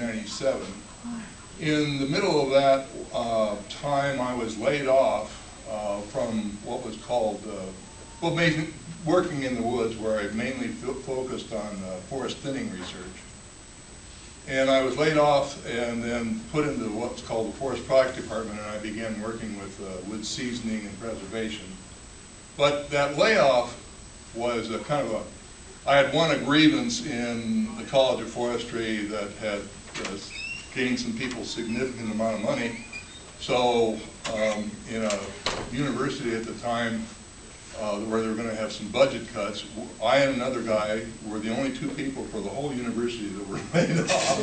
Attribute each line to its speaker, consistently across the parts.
Speaker 1: 1997. In the middle of that time, I was laid off from what was called, well, working in the woods, where I mainly focused on forest thinning research. And I was laid off and then put into what's called the Forest Product Department, and I began working with wood seasoning and preservation. But that layoff was a kind of I had won a grievance in the College of Forestry that had gained some people significant amount of money. So in a university at the time where they were going to have some budget cuts, I and another guy were the only two people for the whole university that were laid off.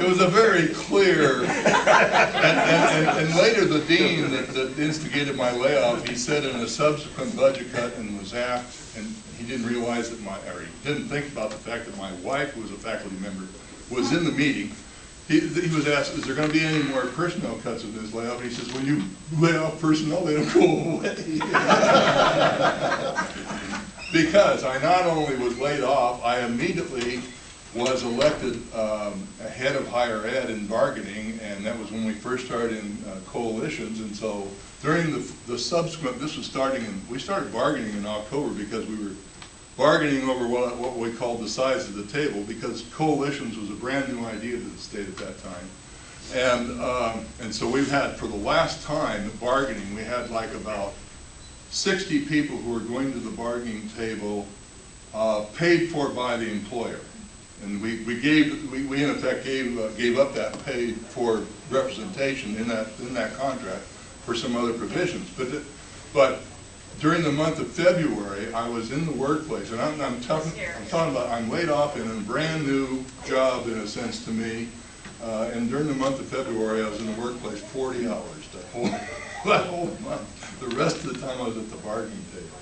Speaker 1: It was a very clear, and later the dean that instigated my layoff, he said in a subsequent budget cut and was asked, and he didn't realize that or he didn't think about the fact that my wife, who was a faculty member, was in the meeting. He was asked, is there going to be any more personnel cuts in this layoff? And he says, when you lay off personnel, they don't go away. Because I not only was laid off, I immediately was elected head of higher ed in bargaining, and that was when we first started in coalitions. And so during the subsequent, this was we started bargaining in October because we were bargaining over what we called the size of the table, because coalitions was a brand new idea to the state at that time. And so we've had, for the last time bargaining, we had like about 60 people who were going to the bargaining table paid for by the employer. And we in effect gave up that paid for representation in that contract for some other provisions. But during the month of February, I was in the workplace, and I'm talking about I'm laid off in a brand new job in a sense to me. And during the month of February, I was in the workplace 40 hours that whole month. The rest of the time I was at the bargaining table.